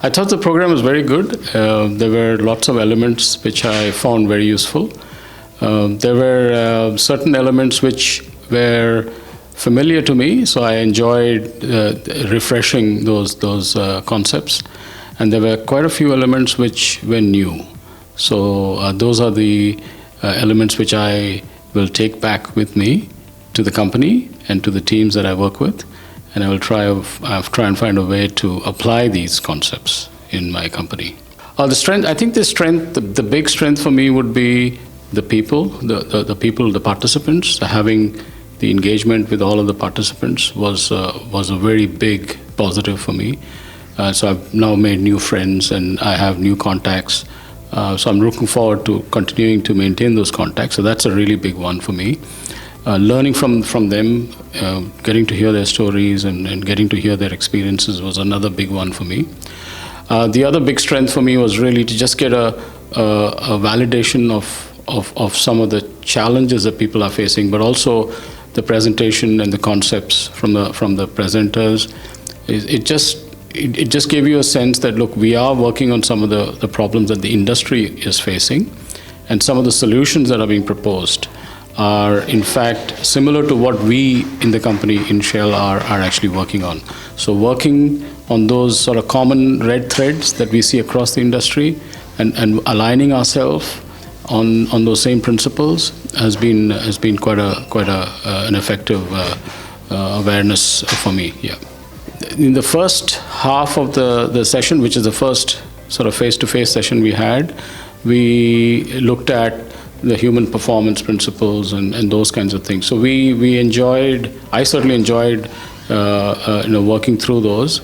I thought the program was very good. There were lots of elements which I found very useful. There were certain elements which were familiar to me, so I enjoyed refreshing those concepts. And there were quite a few elements which were new. So those are the elements which I will take back with me to the company and to the teams that I work with. And I will try and find a way to apply these concepts in my company. The strength, I think the big strength for me would be the people, the participants. Having the engagement with all of the participants was a very big positive for me. So I've now made new friends and I have new contacts. So I'm looking forward to continuing to maintain those contacts. So that's a really big one for me. Learning from them, getting to hear their stories and getting to hear their experiences was another big one for me. The other big strength for me was really to just get a validation of some of the challenges that people are facing, but also the presentation and the concepts from the presenters. It just gave you a sense that, look, we are working on some of the problems that the industry is facing, and some of the solutions that are being proposed are in fact similar to what we in the company in Shell are actually working on. So working on those sort of common red threads that we see across the industry and aligning ourselves on those same principles has been quite an effective awareness for me. Yeah. In the first half of the session, which is the first sort of face-to-face session we looked at the human performance principles and those kinds of things. So I certainly enjoyed working through those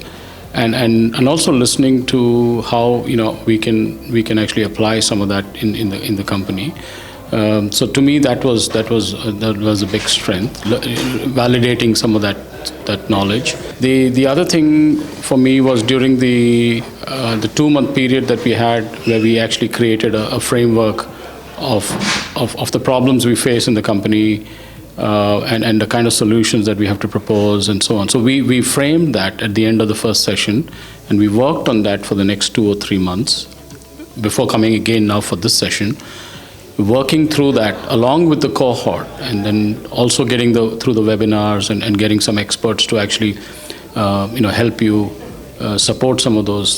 and also listening to how we can actually apply some of that in the company. So to me that was a big strength, validating some of that knowledge. The other thing for me was during the 2-month period that we had, where we actually created a framework of the problems we face in the company and the kind of solutions that we have to propose and so on. So we framed that at the end of the first session, and we worked on that for the next 2 or 3 months before coming again now for this session, working through that along with the cohort, and then also getting through the webinars and getting some experts to actually help you support some of those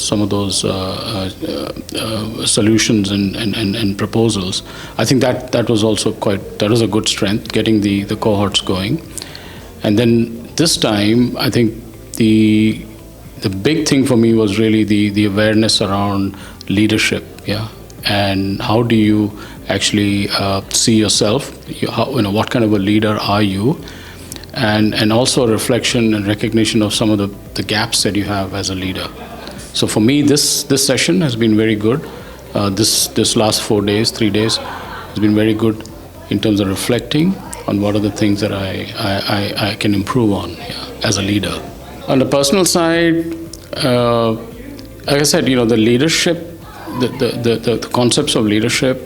solutions and proposals. I think that was also a good strength, getting the cohorts going. And then this time, I think the big thing for me was really the awareness around leadership, and how do you actually see yourself? What kind of a leader are you? And also a reflection and recognition of some of the gaps that you have as a leader. So for me, this session has been very good. This last 3 days has been very good in terms of reflecting on what are the things that I can improve on as a leader. On the personal side, like I said, the leadership, the concepts of leadership,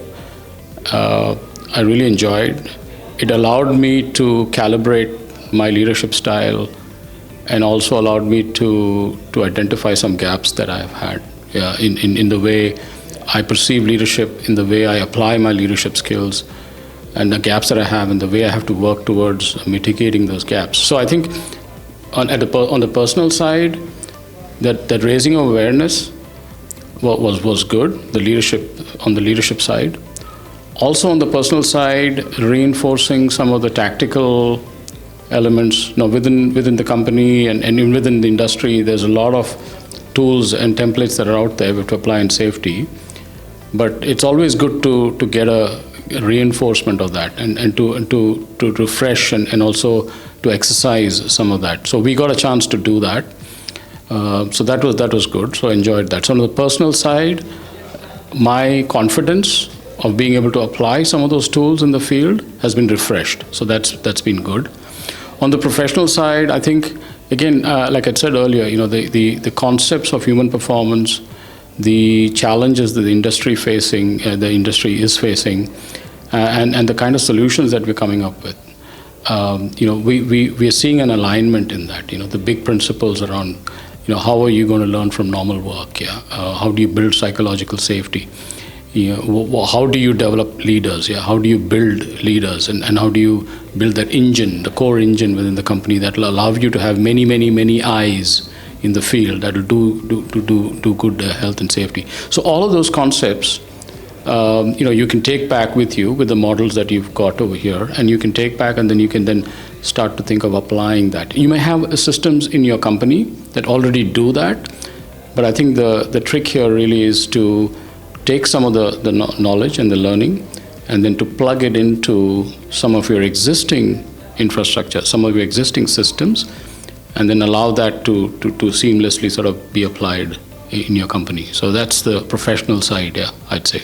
I really enjoyed. It allowed me to calibrate my leadership style, and also allowed me to identify some gaps that I have had in the way I perceive leadership, in the way I apply my leadership skills, and the gaps that I have, and the way I have to work towards mitigating those gaps. So I think on the personal side, that raising of awareness was good. On the leadership side. Also on the personal side, reinforcing some of the tactical elements. Now within the company and even within the industry, there's a lot of tools and templates that are out there to apply in safety. But it's always good to get a reinforcement of that and to refresh and also to exercise some of that. So we got a chance to do that. So that was good. So I enjoyed that. So on the personal side, my confidence of being able to apply some of those tools in the field has been refreshed. So that's been good. On the professional side, I think, again, like I said earlier, the concepts of human performance, the challenges that the industry is facing, and the kind of solutions that we're coming up with. We are seeing an alignment in that. The big principles around how are you going to learn from normal work? Yeah, how do you build psychological safety? How do you develop leaders? Yeah, how do you build leaders, and how do you build that engine, the core engine within the company that will allow you to have many eyes in the field that will do good health and safety. So all of those concepts, you can take back with you with the models that you've got over here, and you can take back, and then you can then start to think of applying that. You may have systems in your company that already do that, but I think the trick here really is to take some of the knowledge and the learning, and then to plug it into some of your existing infrastructure, some of your existing systems, and then allow that to seamlessly sort of be applied in your company. So that's the professional side, yeah, I'd say.